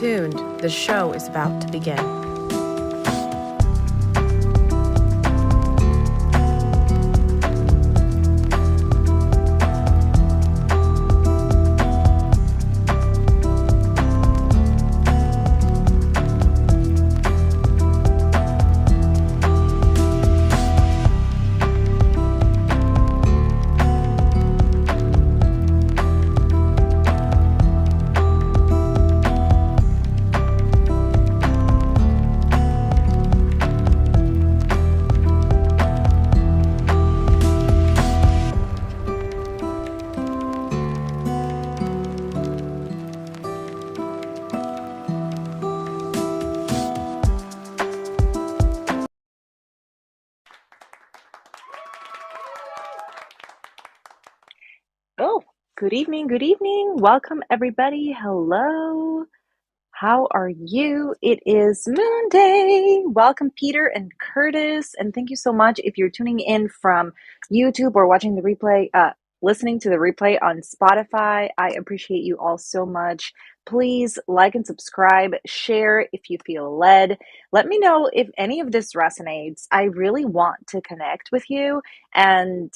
tuned. The show is about to begin. Oh, good evening, good evening. Welcome, everybody. Hello. How are you? It is Moon Day. Welcome, Peter and Curtis. And thank you so much if you're tuning in from YouTube or watching the replay, listening to the replay on Spotify. I appreciate you all so much. Please like and subscribe, share if you feel led. Let me know if any of this resonates. I really want to connect with you. And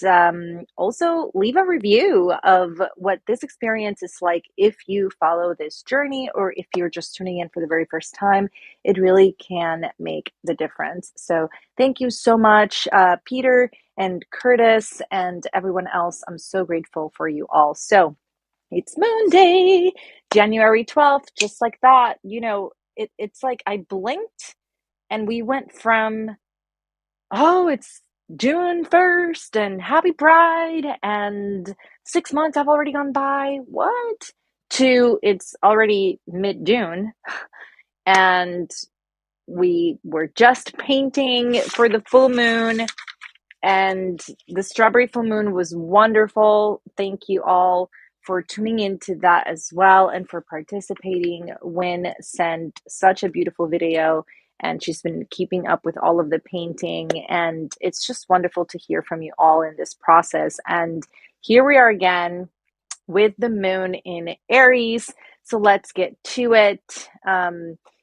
also leave a review of what this experience is like if you follow this journey or if you're just tuning in for the very first time. It really can make the difference. So thank you so much, Peter and Curtis and everyone else. I'm so grateful for you all. So it's Moon Day, January 12th, just like that. You know, it's like I blinked and we went from, oh, it's June 1st and happy Pride and 6 months have already gone by. What? To it's already mid-June and we were just painting for the full moon and the strawberry full moon was wonderful. Thank you all for tuning into that as well and for participating. Wynn sent such a beautiful video and she's been keeping up with all of the painting. And it's just wonderful to hear from you all in this process. And here we are again with the moon in Aries. So let's get to it.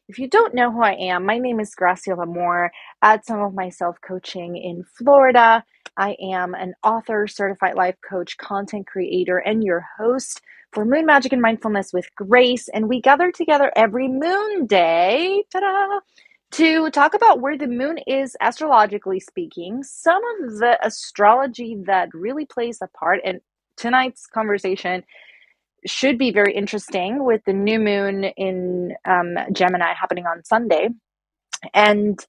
If you don't know who I am, my name is Graciela Moore at Some of My Self Coaching in Florida. I am an author, certified life coach, content creator, and your host for Moon Magic and Mindfulness with Grace. And we gather together every moon day, to talk about where the moon is astrologically speaking, some of the astrology that really plays a part. And tonight's conversation should be very interesting with the new moon in Gemini happening on Sunday. And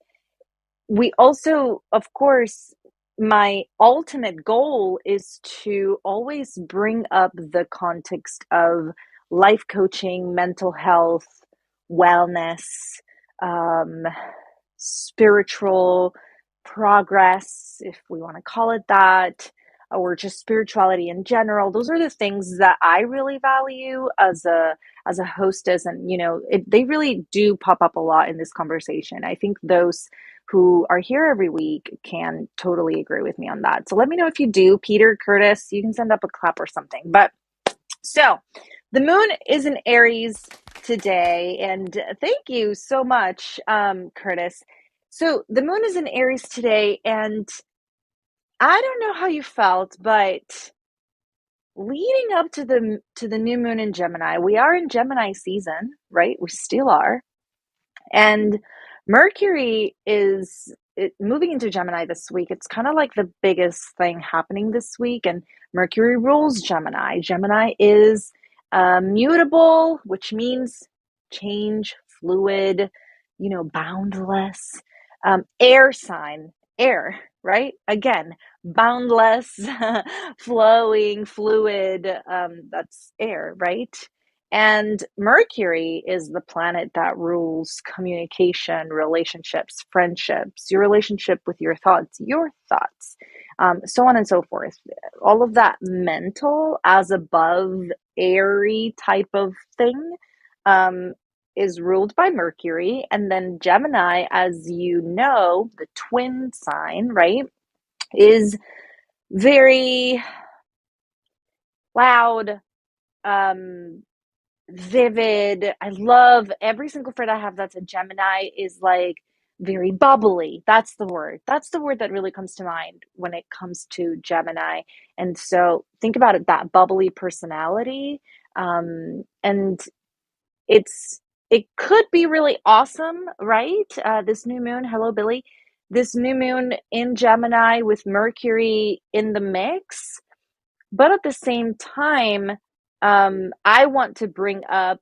we also, of course, my ultimate goal is to always bring up the context of life coaching, mental health, wellness, um, spiritual progress, if we want to call it that, or just spirituality in general. Those are the things that I really value as a hostess, and they really do pop up a lot in this conversation. I think those who are here every week can totally agree with me on that. So let me know if you do. Peter, Curtis, you can send up a clap or something. But so the moon is in Aries today, and thank you so much, Curtis. So the moon is in Aries today, and I don't know how you felt, but leading up to the new moon in Gemini, we are in Gemini season, right? We still are. And Mercury is moving into Gemini this week. It's kind of like the biggest thing happening this week. And Mercury rules Gemini. Gemini is mutable, which means change, fluid, boundless. Air sign, air, right? Again, boundless, flowing, fluid. That's air, right? And Mercury is the planet that rules communication, relationships, friendships, your relationship with your thoughts, so on and so forth. All of that mental, as above, airy type of thing is ruled by Mercury. And then Gemini, as you know, the twin sign, right, is very loud, vivid. I love every single friend I have that's a Gemini is like very bubbly. That's the word. That's the word that really comes to mind when it comes to Gemini. And so think about it, that bubbly personality. And it's it could be really awesome, right? This new moon, hello Billy. This new moon in Gemini with Mercury in the mix. But at the same time, I want to bring up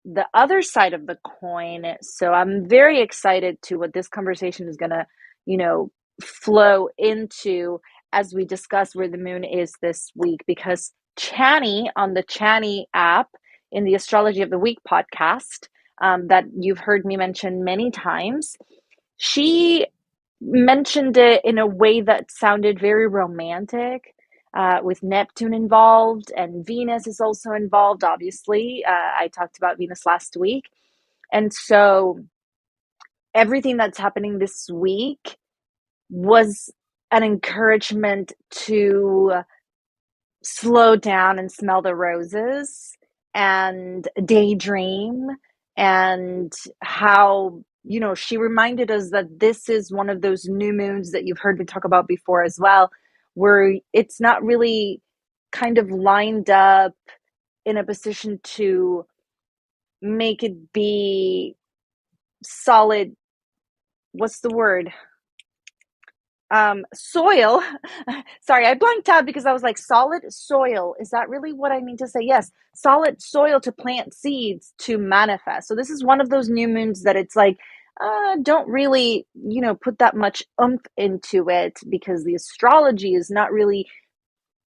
the other side of the coin. So I'm very excited to what this conversation is going to, you know, flow into as we discuss where the moon is this week. Because Chani on the Chani app in the Astrology of the Week podcast, that you've heard me mention many times, she mentioned it in a way that sounded very romantic, with Neptune involved, and Venus is also involved, obviously. I talked about Venus last week. And so everything that's happening this week was an encouragement to slow down and smell the roses and daydream, and how, she reminded us that this is one of those new moons that you've heard me talk about before as well, where it's not really kind of lined up in a position to make it be solid. What's the word? Soil. Sorry, I blanked out because I was like, solid soil, is that really what I mean to say? Yes, solid soil to plant seeds to manifest. So this is one of those new moons that it's like, don't really, put that much oomph into it, because the astrology is not really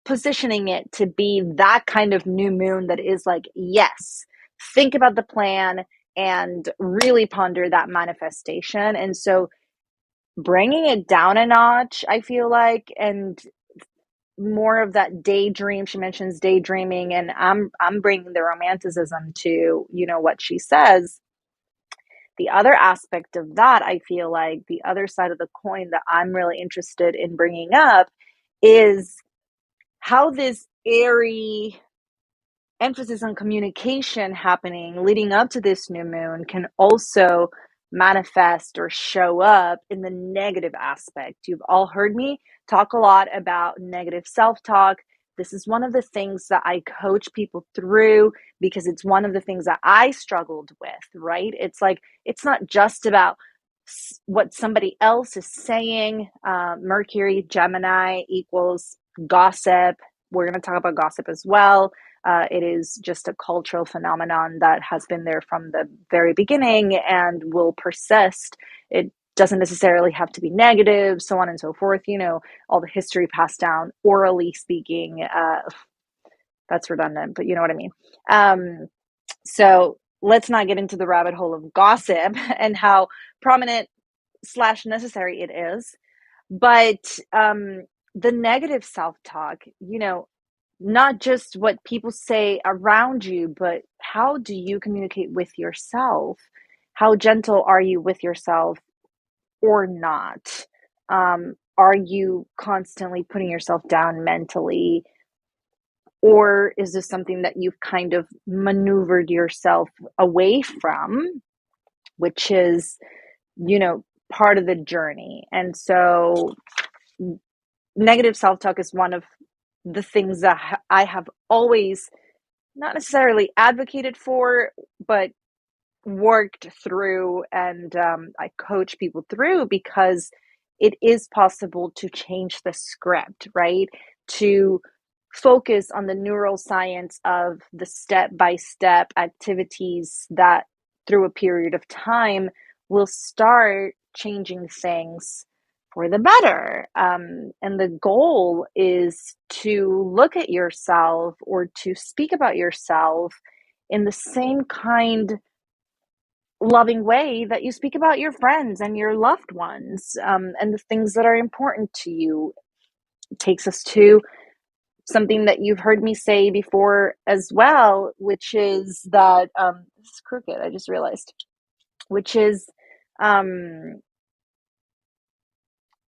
positioning it to be that kind of new moon that is like, yes, think about the plan and really ponder that manifestation. And so bringing it down a notch, I feel like, and more of that daydream. She mentions daydreaming, and I'm bringing the romanticism to, what she says. The other aspect of that, I feel like the other side of the coin that I'm really interested in bringing up is how this airy emphasis on communication happening leading up to this new moon can also manifest or show up in the negative aspect. You've all heard me talk a lot about negative self-talk. This is one of the things that I coach people through, because it's one of the things that I struggled with, right? It's like, it's not just about what somebody else is saying. Mercury, Gemini equals gossip. We're going to talk about gossip as well. It is just a cultural phenomenon that has been there from the very beginning and will persist. It doesn't necessarily have to be negative, so on and so forth. All the history passed down orally speaking. That's redundant, but you know what I mean. So let's not get into the rabbit hole of gossip and how prominent / necessary it is. But the negative self-talk, not just what people say around you, but how do you communicate with yourself? How gentle are you with yourself or not? Are you constantly putting yourself down mentally? Or is this something that you've kind of maneuvered yourself away from, which is, part of the journey? And so negative self-talk is one of the things that I have always not necessarily advocated for, but worked through, and I coach people through, because it is possible to change the script, right? To focus on the neuroscience of the step-by-step activities that through a period of time will start changing things for the better. And the goal is to look at yourself or to speak about yourself in the same kind loving way that you speak about your friends and your loved ones, and the things that are important to you. It takes us to something that you've heard me say before as well, which is that this is crooked, I just realized, which is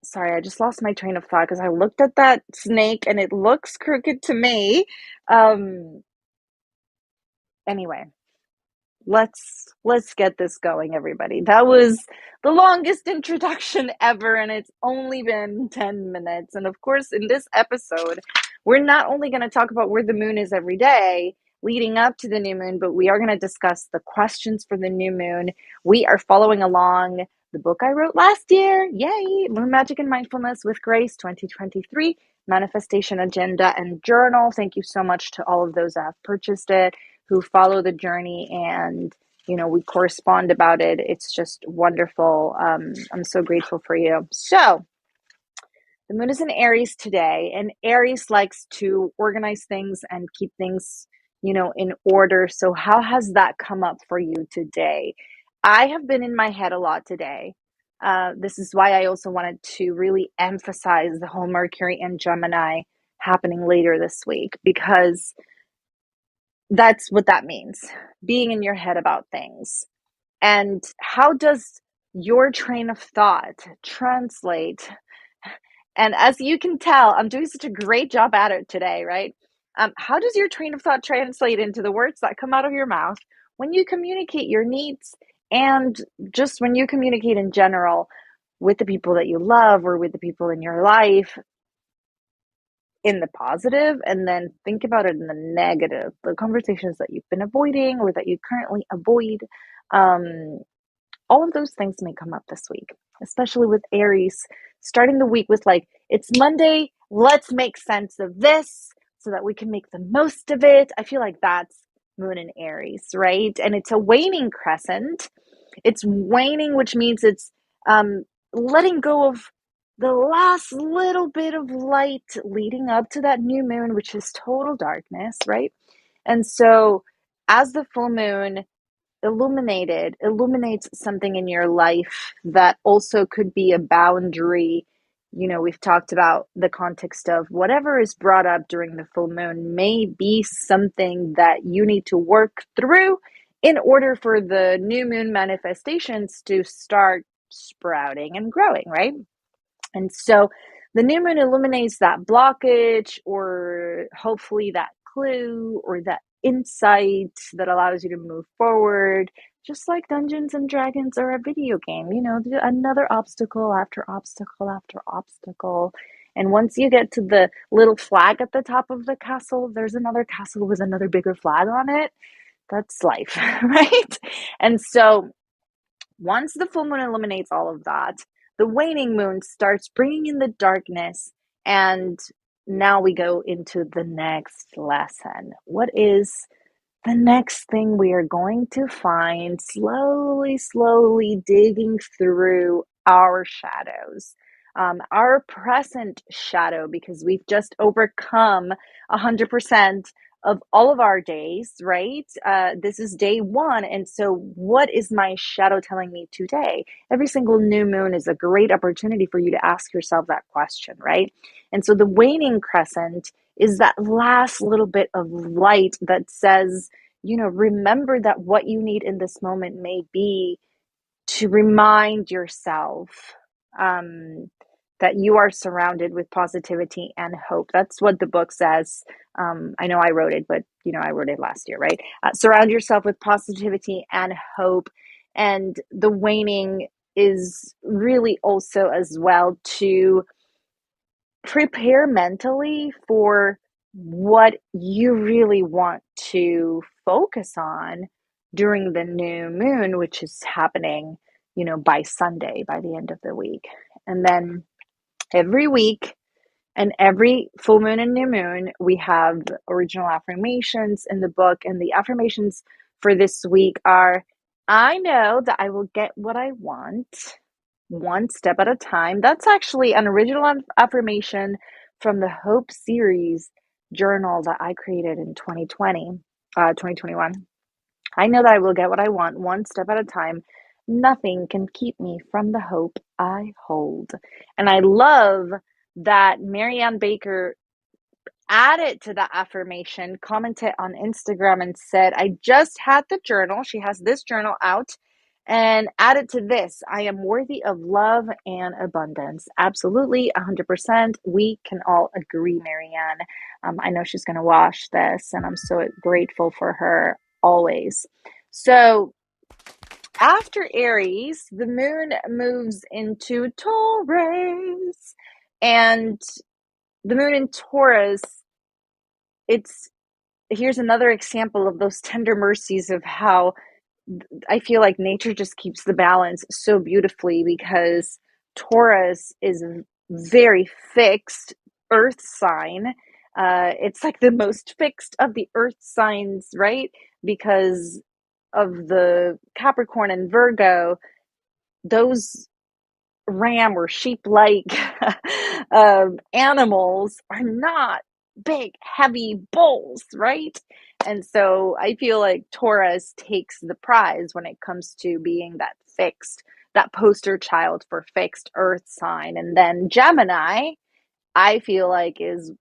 sorry, I just lost my train of thought because I looked at that snake and it looks crooked to me. Anyway, let's get this going, everybody. That was the longest introduction ever, and it's only been 10 minutes. And of course, in this episode, we're not only going to talk about where the moon is every day leading up to the new moon, but we are going to discuss the questions for the new moon. We are following along the book I wrote last year. Yay! Moon Magic and Mindfulness with Grace 2023 Manifestation Agenda and Journal. Thank you so much to all of those that have purchased it, who follow the journey, and we correspond about it. It's just wonderful. I'm so grateful for you. So the moon is in Aries today, and Aries likes to organize things and keep things in order. So how has that come up for you today? I have been in my head a lot today. This is why I also wanted to really emphasize the whole Mercury and Gemini happening later this week, because that's what that means, being in your head about things. And how does your train of thought translate? And as you can tell, I'm doing such a great job at it today, right? How does your train of thought translate into the words that come out of your mouth when you communicate your needs, and just when you communicate in general with the people that you love or with the people in your life, in the positive, and then think about it in the negative, the conversations that you've been avoiding or that you currently avoid. Um, all of those things may come up this week, especially with Aries starting the week with it's Monday, let's make sense of this so that we can make the most of it. I feel like that's moon in Aries, right? And it's a waning crescent. It's waning, which means it's letting go of the last little bit of light leading up to that new moon, which is total darkness, right? And so as the full moon illuminates something in your life that also could be a boundary. We've talked about the context of whatever is brought up during the full moon may be something that you need to work through in order for the new moon manifestations to start sprouting and growing, right? And so the new moon illuminates that blockage, or hopefully that clue or that insight that allows you to move forward, just like Dungeons and Dragons or a video game, another obstacle after obstacle after obstacle. And once you get to the little flag at the top of the castle, there's another castle with another bigger flag on it. That's life, right? And so once the full moon illuminates all of that, the waning moon starts bringing in the darkness, and now we go into the next lesson. What is the next thing we are going to find slowly digging through our shadows? Our present shadow, because we've just overcome 100% of all of our days, right? This is day one. And so what is my shadow telling me today? Every single new moon is a great opportunity for you to ask yourself that question, right? And so the waning crescent is that last little bit of light that says, remember that what you need in this moment may be to remind yourself that you are surrounded with positivity and hope. That's what the book says. I know I wrote it, but I wrote it last year, right? Surround yourself with positivity and hope. And the waning is really also as well to prepare mentally for what you really want to focus on during the new moon, which is happening, by Sunday, by the end of the week. And then every week and every full moon and new moon, we have original affirmations in the book. And the affirmations for this week are: I know that I will get what I want one step at a time. That's actually an original affirmation from the Hope series journal that I created in 2021. I know that I will get what I want one step at a time. Nothing can keep me from the hope I hold. And I love that Marianne Baker added to the affirmation, commented on Instagram and said, I just had the journal. She has this journal out, and added to this: I am worthy of love and abundance. Absolutely, 100%. We can all agree, Marianne. I know she's going to wash this, and I'm so grateful for her always. So after Aries, the moon moves into Taurus, and the moon in Taurus, it's here's another example of those tender mercies of how I feel like nature just keeps the balance so beautifully, because Taurus is very fixed earth sign. It's like the most fixed of the earth signs, right? Because of the Capricorn and Virgo, those ram or sheep like animals are not big, heavy bulls, right? And so I feel like Taurus takes the prize when it comes to being that fixed, that poster child for fixed earth sign. And then Gemini, I feel like, is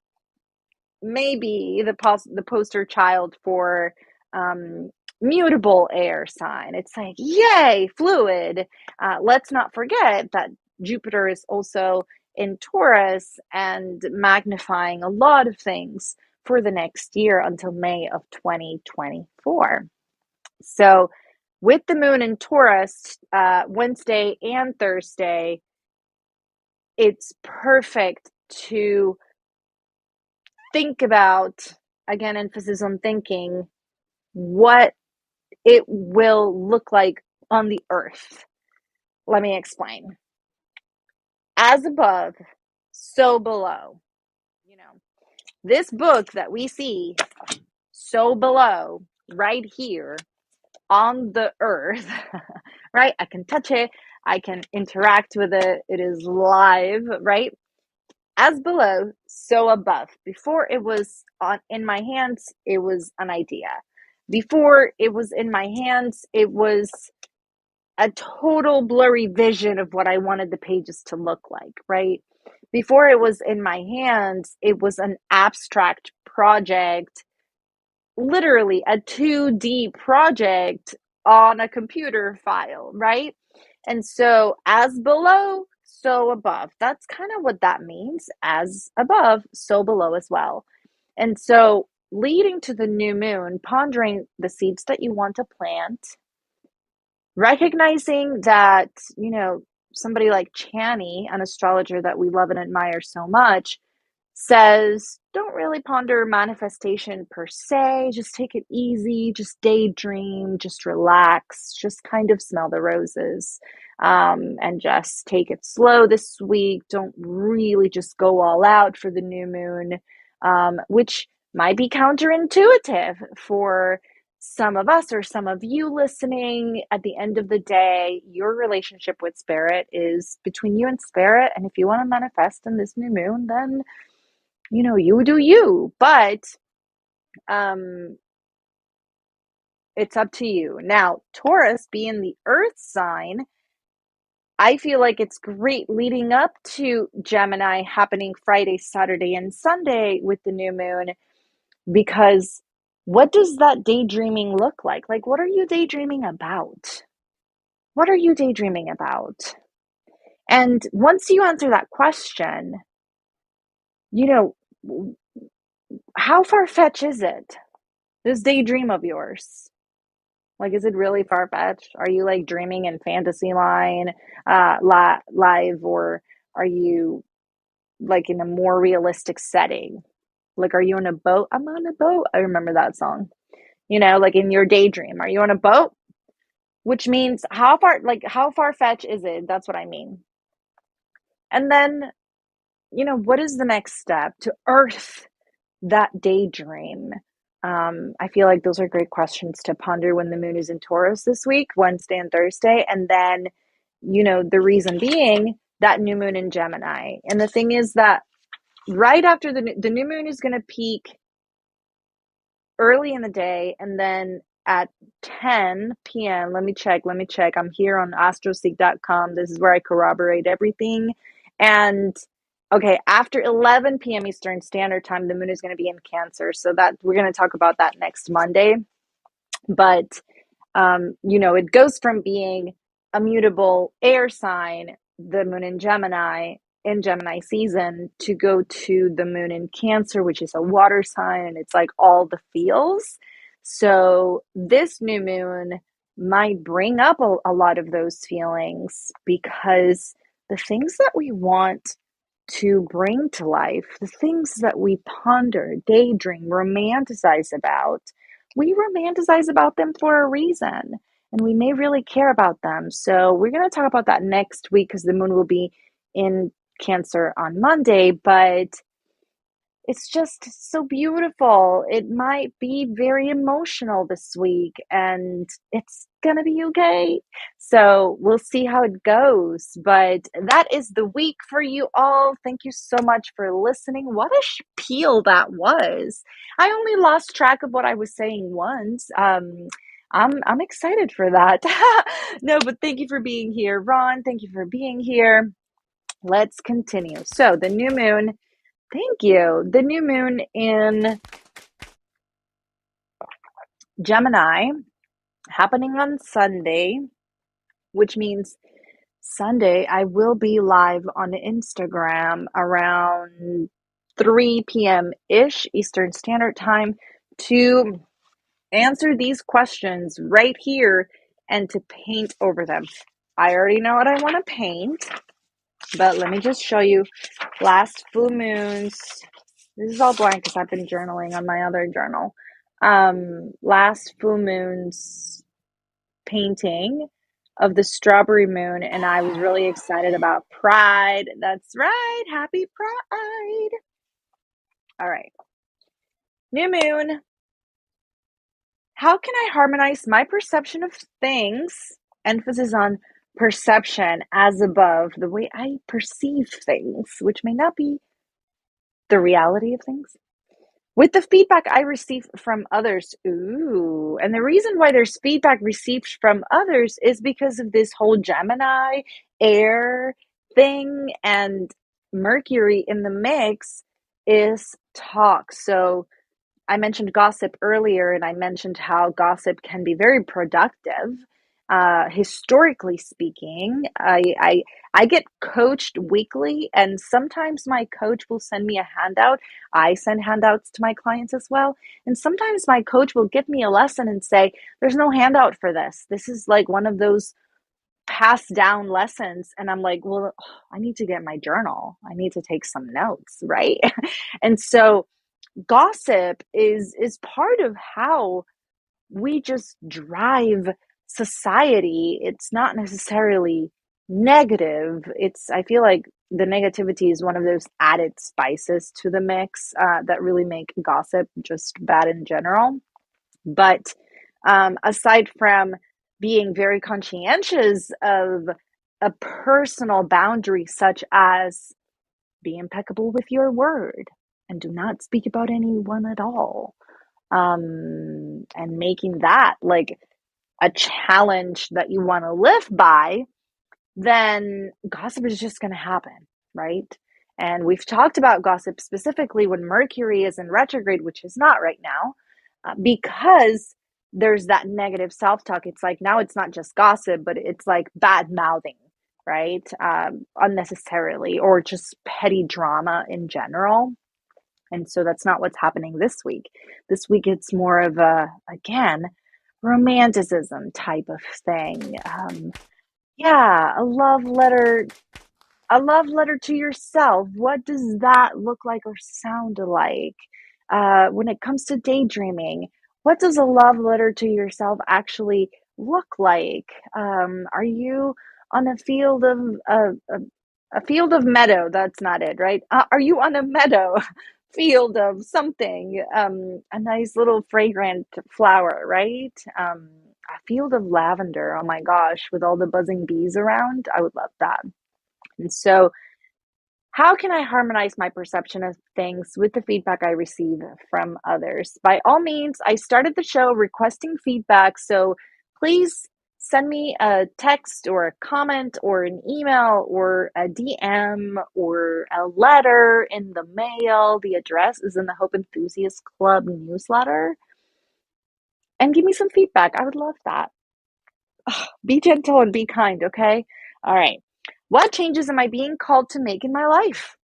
maybe the poster child for mutable air sign. It's like, yay, fluid. Let's not forget that Jupiter is also in Taurus and magnifying a lot of things for the next year until May of 2024. So, with the moon in Taurus, Wednesday and Thursday, it's perfect to think about, again, emphasis on thinking, what it will look like on the earth. Let me explain. As above, so below. You know, this book that we see so below, right here on the earth, right? I can touch it, I can interact with it, it is live, right? As below, so above. Before it was in my hands, it was an idea. Before it was in my hands, it was a total blurry vision of what I wanted the pages to look like, right? Before it was in my hands, it was an abstract project, literally a 2D project on a computer file, right? And so, as below, so above. That's kind of what that means. As above, so below as well. And so, leading to the new moon, pondering the seeds that you want to plant, recognizing that, somebody like Chani, an astrologer that we love and admire so much, says don't really ponder manifestation per se, just take it easy, just daydream, just relax, just kind of smell the roses, and just take it slow this week. Don't really just go all out for the new moon, which might be counterintuitive for some of us or some of you listening. At the end of the day, your relationship with spirit is between you and spirit, and if you want to manifest in this new moon, then you do you, but it's up to you. Now, Taurus being the earth sign, I feel like it's great leading up to Gemini happening Friday, Saturday, and Sunday with the new moon, because what does that daydreaming look like? Like, what are you daydreaming about? What are you daydreaming about? And once you answer that question, you know, how far-fetched is it? This daydream of yours. Like, is it really far-fetched? Are you like dreaming in fantasy line, live, or are you like in a more realistic setting? Like, are you on a boat? I'm on a boat. I remember that song. Like in your daydream, are you on a boat? Which means how far-fetched is it? That's what I mean. And then, what is the next step to earth that daydream? I feel like those are great questions to ponder when the moon is in Taurus this week, Wednesday and Thursday. And then, the reason being that new moon in Gemini. And the thing is that right after the new moon is going to peak early in the day, and then at 10 p.m. Let me check. I'm here on astroseek.com. This is where I corroborate everything. And okay, after 11 p.m. Eastern Standard Time, the moon is going to be in Cancer. So that we're going to talk about that next Monday. But it goes from being a mutable air sign, the moon in Gemini season, to go to the moon in Cancer, which is a water sign, and it's like all the feels. So this new moon might bring up a lot of those feelings because the things that we want to bring to life, the things that we ponder, daydream, we romanticize about them for a reason. And we may really care about them. So we're going to talk about that next week because the moon will be in Cancer on Monday. But it's just so beautiful. It might be very emotional this week, and it's gonna be okay. So we'll see how it goes. But that is the week for you all. Thank you so much for listening. What a spiel that was. I only lost track of what I was saying once. I'm excited for that. No, but thank you for being here, Ron. Thank you for being here. Let's continue. So the new moon. Thank you. The new moon in Gemini happening on Sunday, which means Sunday I will be live on Instagram around 3 p.m. ish Eastern Standard Time to answer these questions right here and to paint over them. I already know what I want to paint, but let me just show you last full moons. This is all blank because I've been journaling on my other journal. Last full moon's painting of the strawberry moon, and I was really excited about Pride. That's right. Happy Pride. All right. New moon. How can I harmonize my perception of things? Emphasis on perception as above, the way I perceive things, which may not be the reality of things, with the feedback I receive from others. Ooh, and the reason why there's feedback received from others is because of this whole Gemini air thing, and Mercury in the mix is talk. So I mentioned gossip earlier, and I mentioned how gossip can be very productive. Historically speaking, I get coached weekly, and sometimes my coach will send me a handout. I send handouts to my clients as well, and sometimes my coach will give me a lesson and say, "There's no handout for this. This is like one of those passed down lessons." And I'm like, "Well, I need to get my journal. I need to take some notes, right?" And so gossip is part of how we just drive society. It's not necessarily negative. It's, I feel like the negativity is one of those added spices to the mix that really make gossip just bad in general. But aside from being very conscientious of a personal boundary, such as be impeccable with your word and do not speak about anyone at all. And making that like a challenge that you want to live by, then gossip is just going to happen, right? And we've talked about gossip specifically when Mercury is in retrograde, which is not right now, because there's that negative self talk. It's like now it's not just gossip, but it's like bad mouthing, right? Unnecessarily, or just petty drama in general. And so that's not what's happening this week. This week it's more of a, again, romanticism type of thing. Yeah, a love letter to yourself. What does that look like or sound like? When it comes to daydreaming, what does a love letter to yourself actually look like? Are you on a field of a field of meadow? That's not it, right? Are you on a meadow field of something? A nice little fragrant flower, right? A field of lavender. Oh my gosh, with all the buzzing bees around, I would love that. And so, how can I harmonize my perception of things with the feedback I receive from others? By all means, I started the show requesting feedback, so please send me a text or a comment or an email or a DM or a letter in the mail. The address is in the Hope Enthusiast Club newsletter. And give me some feedback. I would love that. Be gentle and be kind, okay? All right. What changes am I being called to make in my life?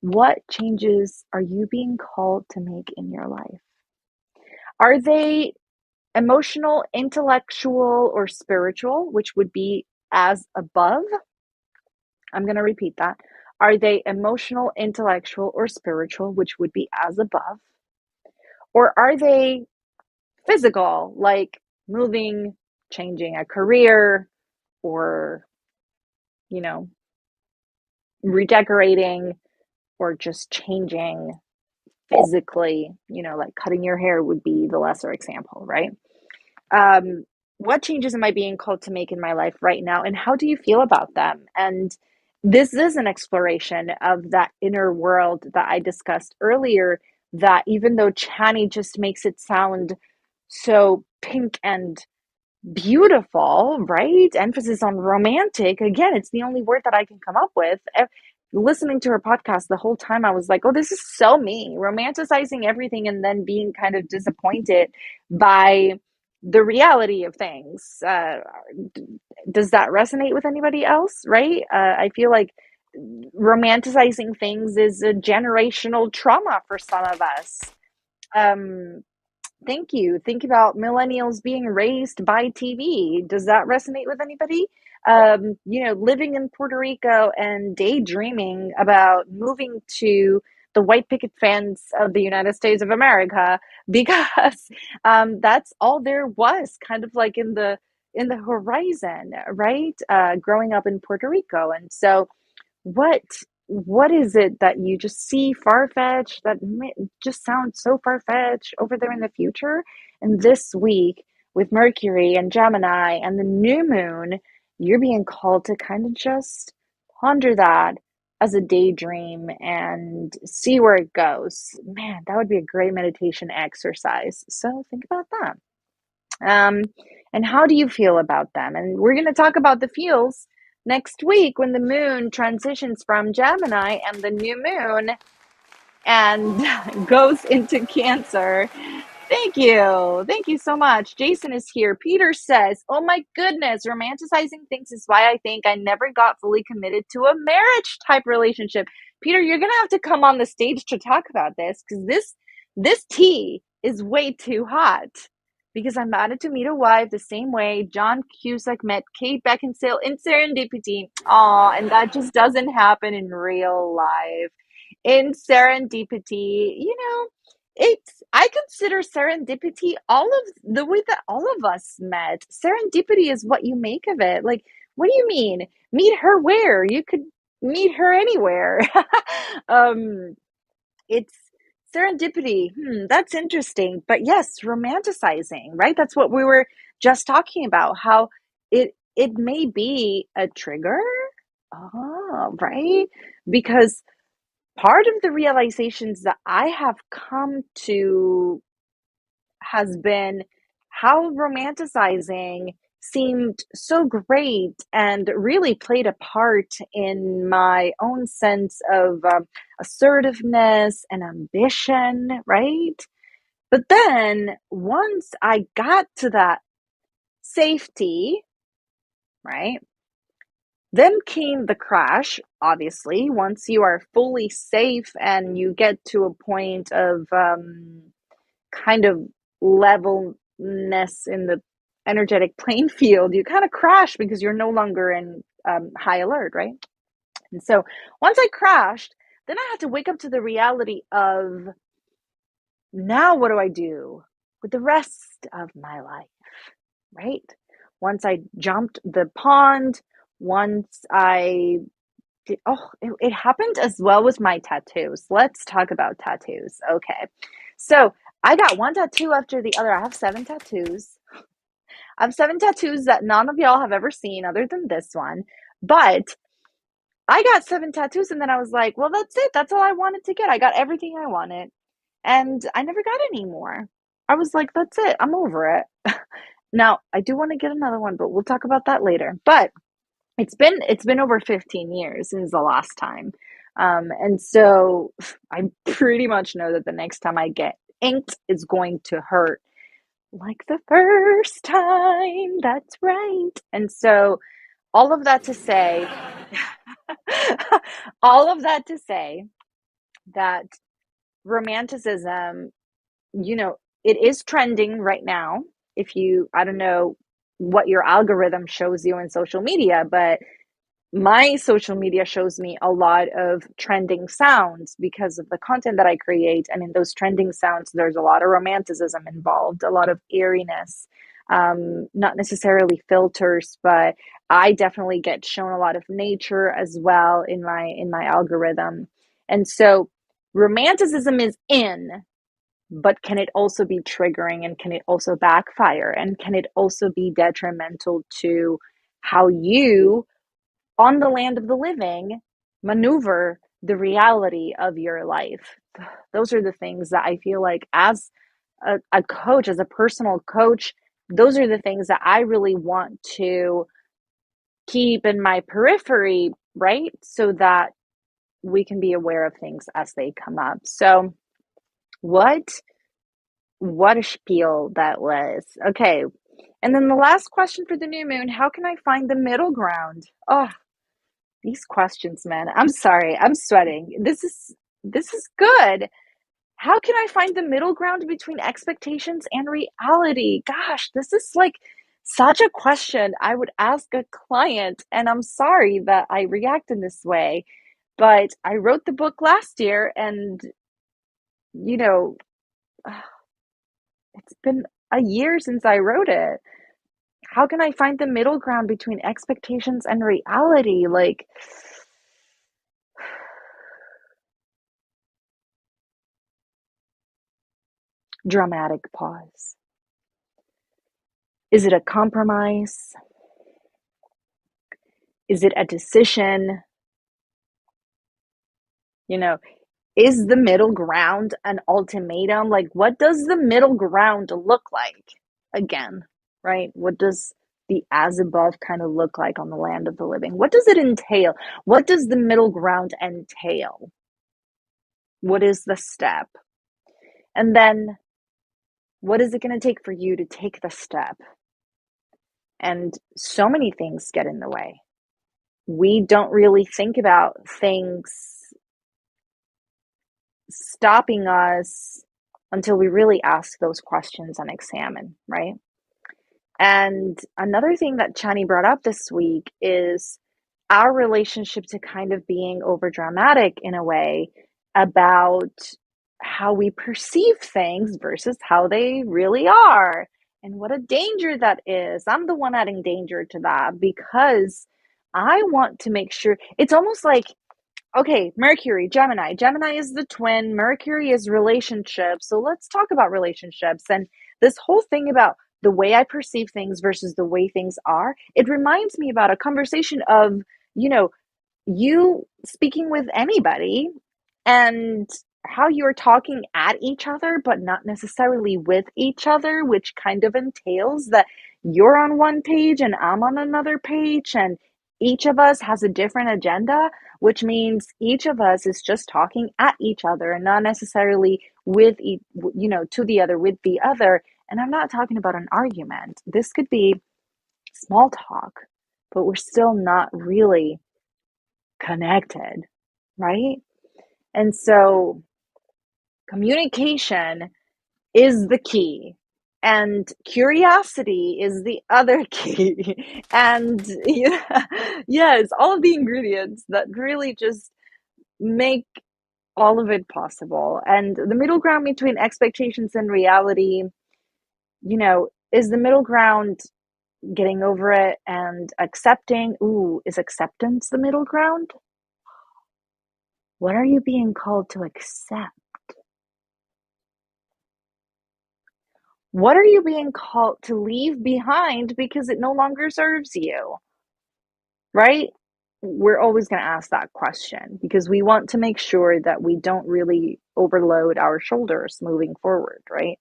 What changes are you being called to make in your life? Are they emotional, intellectual, or spiritual, which would be as above? I'm going to repeat that. Are they emotional, intellectual, or spiritual, which would be as above? Or are they physical, like moving, changing a career, or, you know, redecorating, or just changing physically, like cutting your hair would be the lesser example, right? Um, what changes am I being called to make in my life right now, and how do you feel about them? And this is an exploration of that inner world that I discussed earlier, that even though Chani just makes it sound so pink and beautiful, right? Emphasis on romantic. Again, it's the only word that I can come up with. Listening to her podcast the whole time, I was like, oh, this is so me, romanticizing everything and then being kind of disappointed by the reality of things. Does that resonate with anybody else, right? I feel like romanticizing things is a generational trauma for some of us. Um, Thank you. Think about millennials being raised by TV. Does that resonate with anybody? Living in Puerto Rico and daydreaming about moving to the white picket fence of the United States of America because that's all there was, kind of like in the horizon, right? Growing up in Puerto Rico, and so what what is it that you just see far-fetched that just sounds so far-fetched over there in the future? And this week with Mercury and Gemini and the new moon, you're being called to kind of just ponder that as a daydream and see where it goes. Man, that would be a great meditation exercise. So think about that. Um, and how do you feel about them? And we're going to talk about the feels next week when the moon transitions from Gemini and the new moon and goes into Cancer. Thank you. Thank you so much. Jason is here. Peter says, oh my goodness, romanticizing things is why I think I never got fully committed to a marriage type relationship. Peter, you're going to have to come on the stage to talk about this because this tea is way too hot. Because I'm about to meet a wife the same way John Cusack met Kate Beckinsale in Serendipity. Aw, and that just doesn't happen in real life. In Serendipity, it's I consider serendipity all of the way that all of us met. Serendipity is what you make of it. Like, what do you mean? Meet her where? You could meet her anywhere. um, it's serendipity. That's interesting. But yes, romanticizing, right? That's what we were just talking about. How it may be a trigger. Oh, right. Because part of the realizations that I have come to has been how romanticizing seemed so great and really played a part in my own sense of assertiveness and ambition, right? But then once I got to that safety, right? Then came the crash, obviously, once you are fully safe and you get to a point of kind of levelness in the energetic playing field, you kind of crash because you're no longer in high alert, right? And so once I crashed, then I had to wake up to the reality of now what do I do with the rest of my life, right? Once I jumped the pond, once I it happened as well with my tattoos. Let's talk about tattoos. Okay. So I got one tattoo after the other. I have 7 tattoos. I have 7 tattoos that none of y'all have ever seen other than this one. But I got 7 tattoos and then I was like, well, that's it. That's all I wanted to get. I got everything I wanted. And I never got any more. I was like, that's it. I'm over it. Now, I do want to get another one, but we'll talk about that later. But it's been over 15 years since the last time. And so I pretty much know that the next time I get inked is going to hurt like the first time. That's right. And so all of that to say, all of that to say that romanticism, you know, it is trending right now. I don't know what your algorithm shows you in social media, but my social media shows me a lot of trending sounds because of the content that I create. And in those trending sounds, there's a lot of romanticism involved, a lot of airiness, not necessarily filters, but I definitely get shown a lot of nature as well in my algorithm. And so romanticism is in, but can it also be triggering, and can it also backfire, and can it also be detrimental to how you on the land of the living maneuver the reality of your life? Those are the things that I feel like, as a coach, as a personal coach, those are the things that I really want to keep in my periphery, right? So that we can be aware of things as they come up. So what a spiel that was. Okay. And then the last question for the new moon: how can I find the middle ground? Oh, these questions, man. I'm sorry. I'm sweating. This is good. How can I find the middle ground between expectations and reality? Gosh, this is like such a question I would ask a client, and I'm sorry that I react in this way. But I wrote the book last year, and you know, it's been a year since I wrote it. How can I find the middle ground between expectations and reality? Like, dramatic pause. Is it a compromise? Is it a decision? You know, is the middle ground an ultimatum? Like, what does the middle ground look like? Again, right? What does the as above kind of look like on the land of the living? What does it entail? What does the middle ground entail? What is the step? And then what is it going to take for you to take the step? And so many things get in the way. We don't really think about things stopping us until we really ask those questions and examine, right? And another thing that Chani brought up this week is our relationship to kind of being over dramatic in a way about how we perceive things versus how they really are. And what a danger that is. I'm the one adding danger to that because I want to make sure it's almost like, okay, Mercury, Gemini. Gemini is the twin. Mercury is relationships. So let's talk about relationships. And this whole thing about the way I perceive things versus the way things are, it reminds me about a conversation of, you know, you speaking with anybody and how you're talking at each other, but not necessarily with each other, which kind of entails that you're on one page and I'm on another page, and each of us has a different agenda, which means each of us is just talking at each other and not necessarily with, to the other, with the other. And I'm not talking about an argument. This could be small talk, but we're still not really connected, right? And so communication is the key, and curiosity is the other key. And yes, all of the ingredients that really just make all of it possible. And the middle ground between expectations and reality, is the middle ground getting over it and accepting. Ooh, is acceptance the middle ground? What are you being called to accept? What are you being called to leave behind because it no longer serves you? Right? We're always going to ask that question because we want to make sure that we don't really overload our shoulders moving forward, right?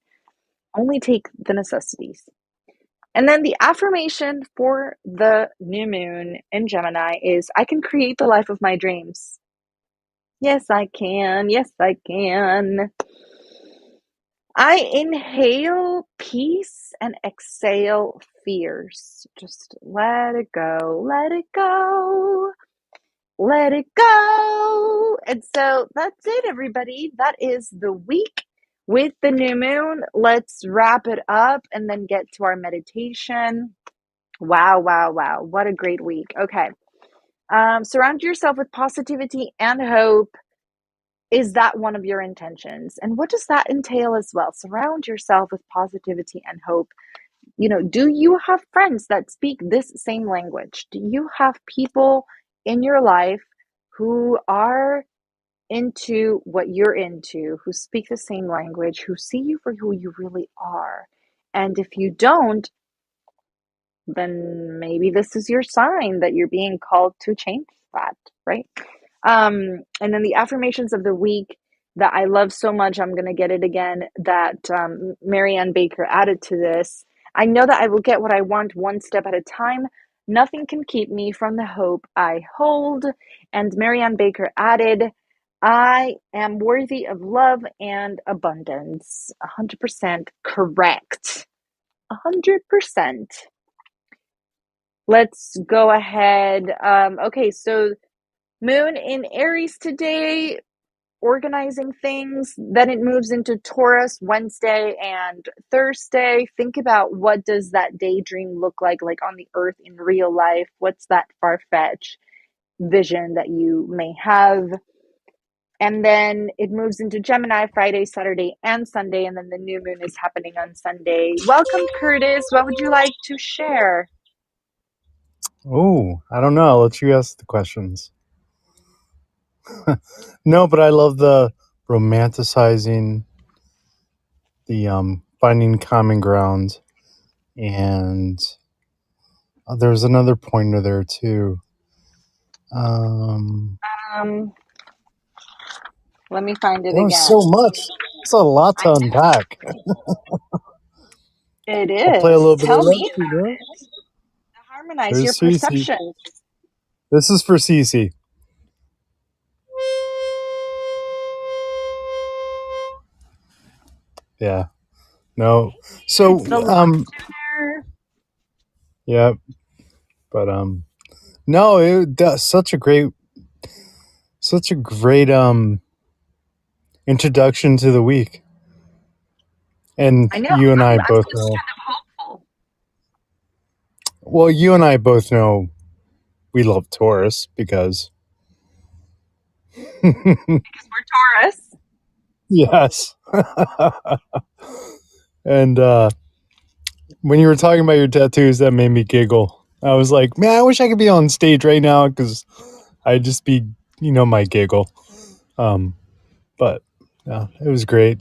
Only take the necessities. And then the affirmation for the new moon in Gemini is, I can create the life of my dreams. Yes, I can. Yes, I can. I inhale peace and exhale fears. Just let it go, let it go, let it go. And so that's it, everybody. That is the week. with the new moon, let's wrap it up and then get to our meditation. Wow, wow, wow. What a great week. Okay. Surround yourself with positivity and hope. Is that one of your intentions? And what does that entail as well? Surround yourself with positivity and hope. Do you have friends that speak this same language? Do you have people in your life who are into what you're into, who speak the same language, who see you for who you really are? And if you don't, then maybe this is your sign that you're being called to change that, right? And then the affirmations of the week that I love so much, I'm going to get it again, that Marianne Baker added to this. I know that I will get what I want one step at a time. Nothing can keep me from the hope I hold. And Marianne Baker added, I am worthy of love and abundance. 100% correct. 100%. Let's go ahead. Okay, so Moon in Aries today, organizing things. Then it moves into Taurus Wednesday and Thursday. Think about, what does that daydream look like on the earth in real life? What's that far-fetched vision that you may have? And then it moves into Gemini Friday, Saturday, and Sunday. And then the new moon is happening on Sunday. Welcome, Curtis. What would you like to share? Oh, I don't know. I'll let you ask the questions. No, but I love the romanticizing, the finding common ground, and there's another pointer there too. Um, Let me find it There was again. so much. It's a lot I to unpack. It I'll play a little is. bit of Tell me that. about it. Harmonize your There's Cece. perception. This is for Cece. Yeah. No. So It's the lobster. yeah, but no, that's such a great introduction to the week. And I know. you and I I'm both just know. kind of hopeful. Well, you and I both know we love Taurus because We're Taurus. yes. And when you were talking about your tattoos, that made me giggle. I was like, man, I wish I could be on stage right now because I'd just be, my giggle. But yeah, it was great.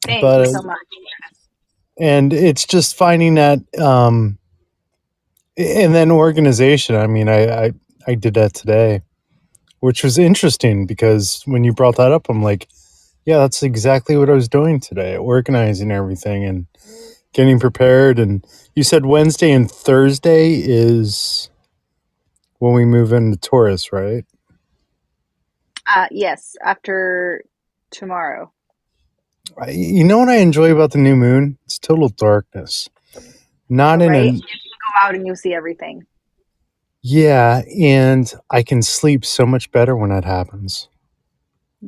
Thank you But so much. and it's just finding that, and then organization. I mean, I did that today, which was interesting because when you brought that up, I'm like, yeah, that's exactly what I was doing today, organizing everything and getting prepared. And you said Wednesday and Thursday is when we move into Taurus, right? Yes, after tomorrow. You know what I enjoy about the new moon? It's total darkness. All Not in right. an You can go out and you'll see everything. Yeah, and I can sleep so much better when that happens.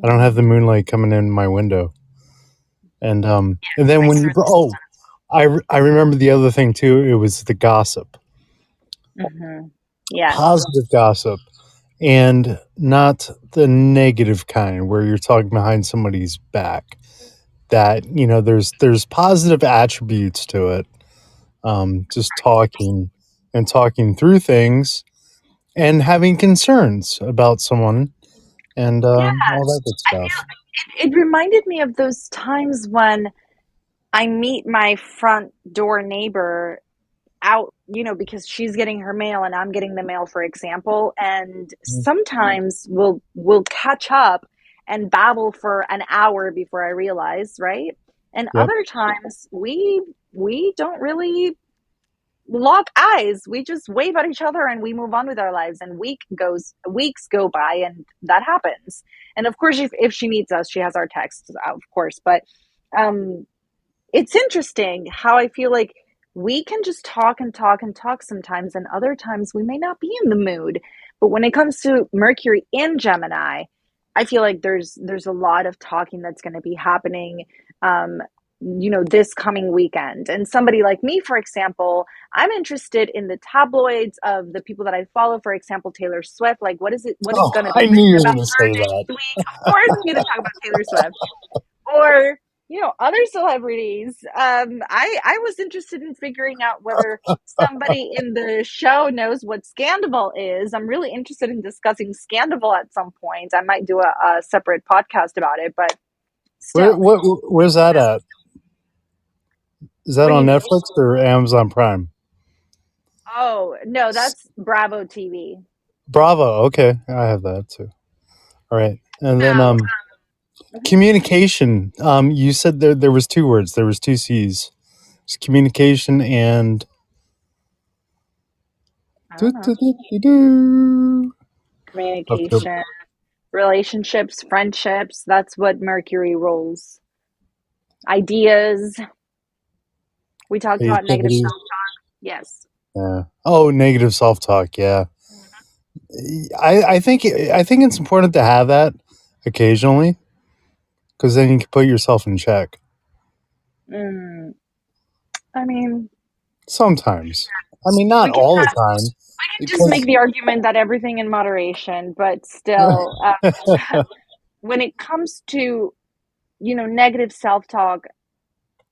I don't have the moonlight coming in my window. And then I when you I remember the other thing too, it was the gossip. certainly. Yes. Positive gossip and not the negative kind where you're talking behind somebody's back. That, there's positive attributes to it. Just talking and talking through things and having concerns about someone and Yeah. all that good I stuff. feel it reminded me of those times when I meet my front door neighbor out, because she's getting her mail and I'm getting the mail, for example, and sometimes we'll catch up and babble for an hour before I realize, right? And Yep. other times we don't really lock eyes. We just wave at each other and we move on with our lives, and weeks go by and that happens. And of course, if she needs us, she has our texts, of course, but um it's interesting how I feel like we can just talk and talk and talk sometimes, and other times we may not be in the mood. But when it comes to Mercury in Gemini, I feel like there's a lot of talking that's going to be happening. this coming weekend. And somebody like me, for example, I'm interested in the tabloids of the people that I follow. For example, Taylor Swift. Like, what is Oh, going to be I knew written you were about going to her say that. next week? Of course, I'm going to talk about Taylor Swift. Or other celebrities. I was interested in figuring out whether somebody in the show knows what Scandival is. I'm really interested in discussing Scandival at some point. I might do a separate podcast about it, but still. Where's that at? Is that What do you on mean? Netflix or Amazon Prime? Oh, no, that's Bravo TV. Bravo. Okay, I have that too. All right, and then So, communication. You said there was two words. There was two C's. It's communication and I do, don't know. do, do, do, do. Okay. Communication, relationships, friendships. That's what Mercury rules. Ideas. We talked about negative Creativity. self-talk. Yes. Yeah. Oh, negative self talk. Yeah. I think it's important to have that occasionally because then you can put yourself in check. Mm, I mean, Sometimes. I mean, not we can all the time just make because the argument that everything in moderation, but still, when it comes to negative self-talk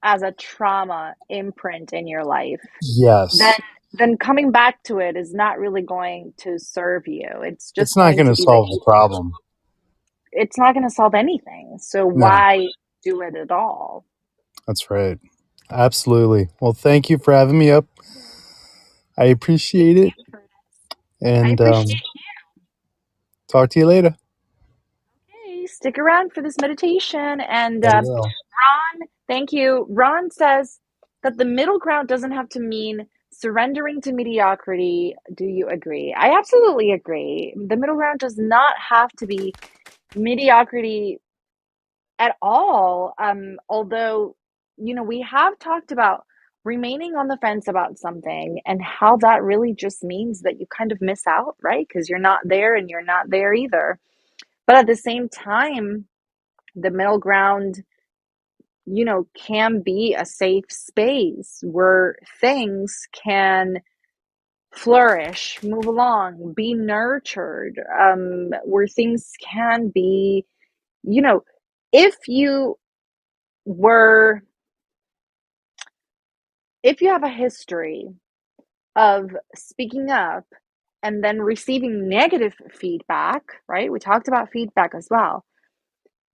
as a trauma imprint in your life, then yes, coming back to it is not really going to serve you. It's it's just not going going to to be that solve the problem. it's not going to solve anything. So No, why do it at all? that's right. Absolutely. Well, thank you for having me up. I appreciate it. I And appreciate talk to you later. it. Stick around for this meditation. And I will. Ron, thank you. Ron says that the middle ground doesn't have to mean surrendering to mediocrity. Do you agree? I absolutely agree. The middle ground does not have to be mediocrity at all. Although, we have talked about remaining on the fence about something and how that really just means that you kind of miss out, right? Because you're not there and you're not there either. But at the same time, the middle ground, can be a safe space where things can flourish, move along, be nurtured, where things can be, if you were, if you have a history of speaking up and then receiving negative feedback, right? We talked about feedback as well.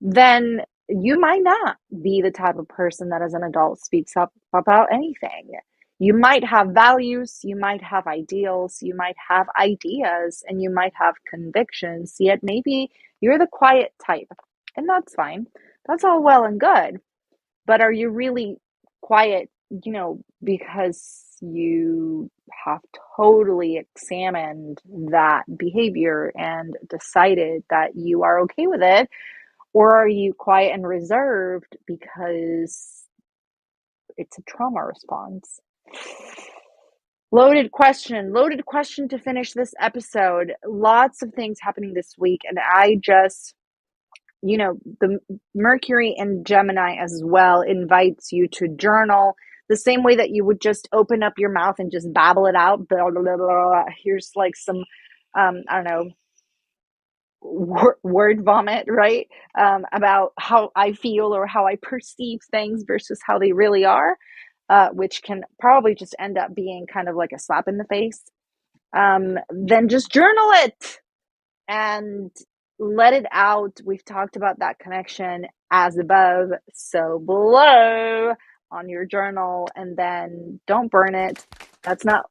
Then you might not be the type of person that as an adult speaks up about anything. You might have values, you might have ideals, you might have ideas, and you might have convictions, yet maybe you're the quiet type. And that's fine. That's all well and good. But are you really quiet, because you have totally examined that behavior and decided that you are okay with it? Or are you quiet and reserved because it's a trauma response? Loaded question to finish this episode. Lots of things happening this week, and I just, the Mercury and Gemini as well invites you to journal the same way that you would just open up your mouth and just babble it out. Blah, blah, blah, blah. Here's like some, I don't know, word vomit, right? About how I feel or how I perceive things versus how they really are, which can probably just end up being kind of like a slap in the face. Then just journal it and let it out. We've talked about that connection as above, so below on your journal, and then don't burn it. That's not,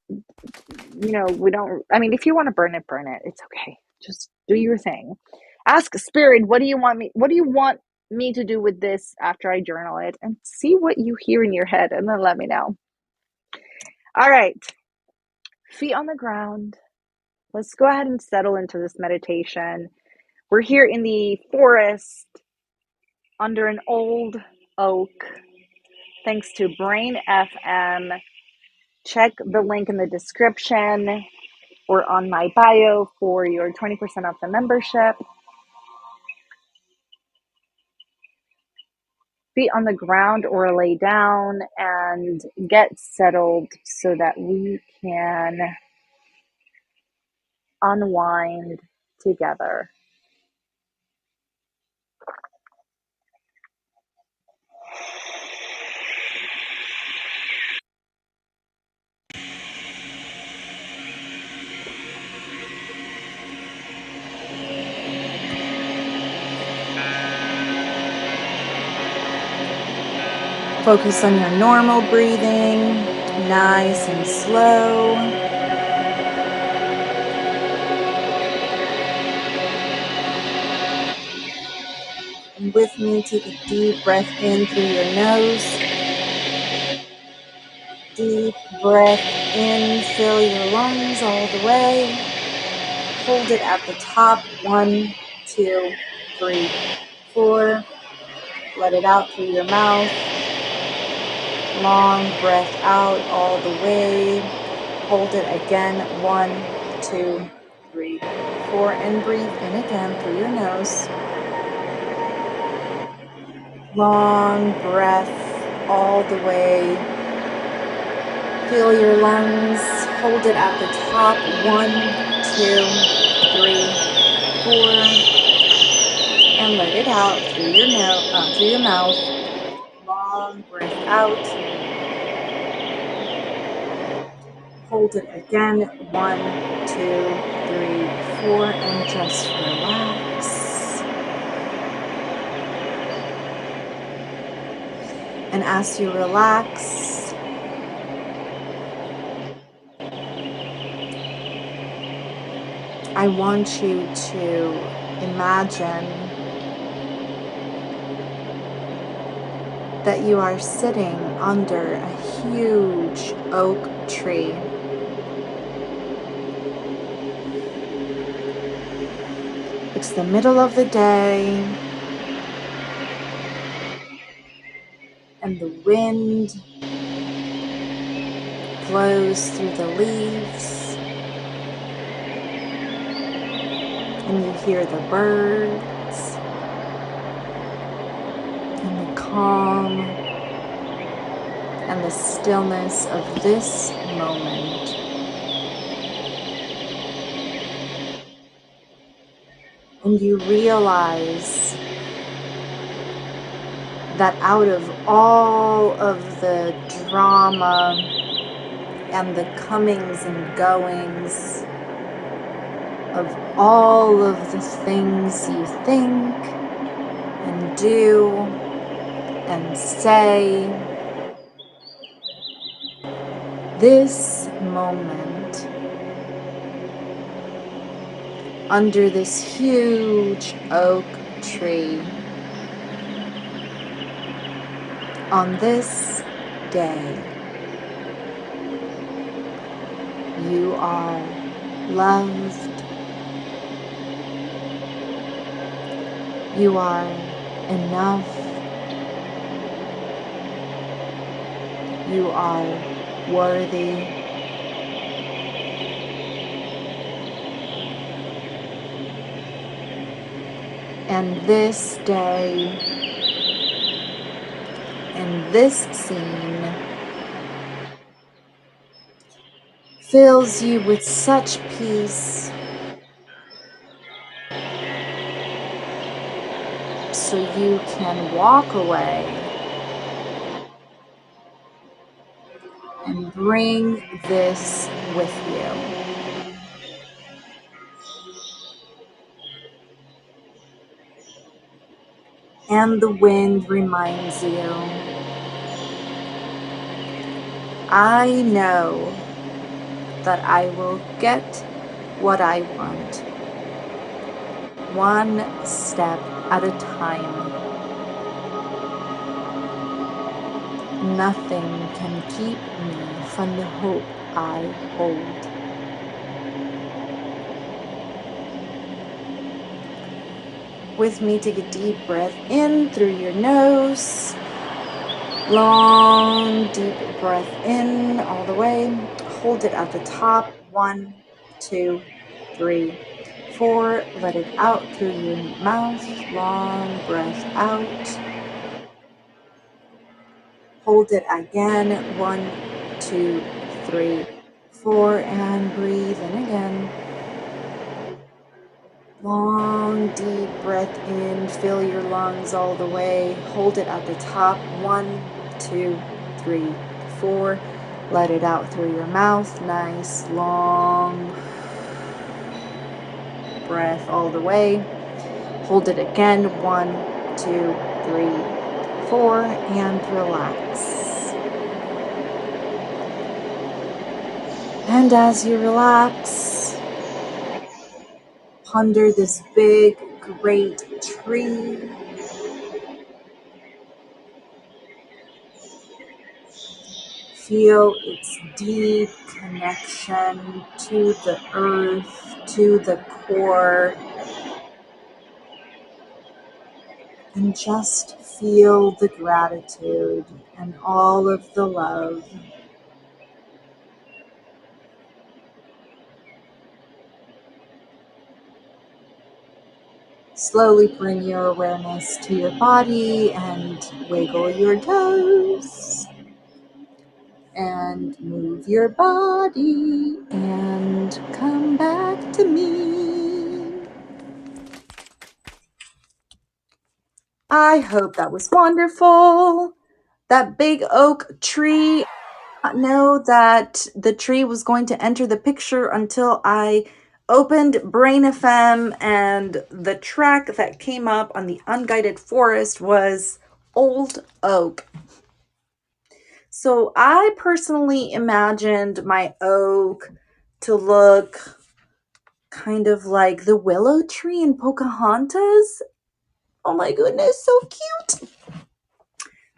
we don't, I mean, if you want to burn it, burn it. It's okay. Just do your thing. Ask spirit, what do you want me to do with this after I journal it, and see what you hear in your head, and then let me know. All right. Feet on the ground. Let's go ahead and settle into this meditation. We're here in the forest under an old oak, thanks to Brain FM. Check the link in the description or on my bio for your 20% off the membership. feet on the ground or lay down and get settled so that we can unwind together. Focus on your normal breathing, nice and slow. And with me, take a deep breath in through your nose. Deep breath in, fill your lungs all the way. Hold it at the top. 1, 2, 3, 4. Let it out through your mouth. Long breath out all the way. Hold it again. 1, 2, 3, 4. And breathe in again through your nose. Long breath all the way. Fill your lungs. Hold it at the top. 1, 2, 3, 4. And let it out through your mouth. Long breath out. Hold it again. 1, 2, 3, 4. And just relax. And as you relax, I want you to imagine that you are sitting under a huge oak tree. It's the middle of the day, and the wind blows through the leaves, and you hear the birds, and the calm and the stillness of this moment. And you realize that out of all of the drama and the comings and goings of all of the things you think and do and say, this moment under this huge oak tree on this day, you are loved. You are enough. You are worthy. And this day, and this scene, fills you with such peace, so you can walk away and bring this with you. And the wind reminds you, I know that I will get what I want, one step at a time. Nothing can keep me from the hope I hold. With me, take a deep breath in through your nose. Long, deep breath in all the way. Hold it at the top. 1, 2, 3, 4. Let it out through your mouth. Long breath out. Hold it again. 1, 2, 3, 4, and breathe in again. Long, deep breath in. Fill your lungs all the way. Hold it at the top. 1, 2, 3, 4. Let it out through your mouth. Nice, long breath all the way. Hold it again. 1, 2, 3, 4, and relax. And as you relax, ponder this big, great tree. Feel its deep connection to the earth, to the core, and just feel the gratitude and all of the love. Slowly bring your awareness to your body and wiggle your toes. And move your body and come back to me. I hope that was wonderful. That big oak tree, I did not know that the tree was going to enter the picture until I opened Brain FM, and the track that came up on the Unguided Forest was Old Oak. So I personally imagined my oak to look kind of like the willow tree in Pocahontas. Oh my goodness, so cute.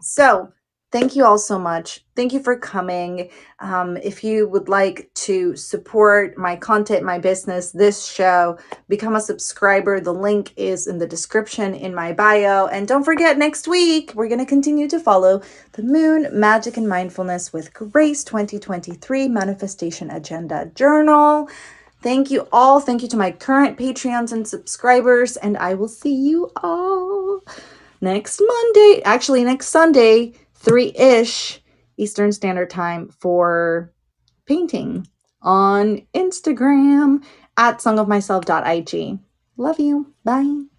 So thank you all so much. Thank you for coming. If you would like to support my content, my business, this show, become a subscriber. The link is in the description in my bio. And don't forget, next week, we're going to continue to follow the Moon, Magic, and Mindfulness with Grace 2023 Manifestation Agenda Journal. Thank you all. Thank you to my current Patreons and subscribers. And I will see you all next Monday, actually next Sunday, 3-ish Eastern Standard Time for painting on Instagram at songofmyself.ig. Love you. Bye.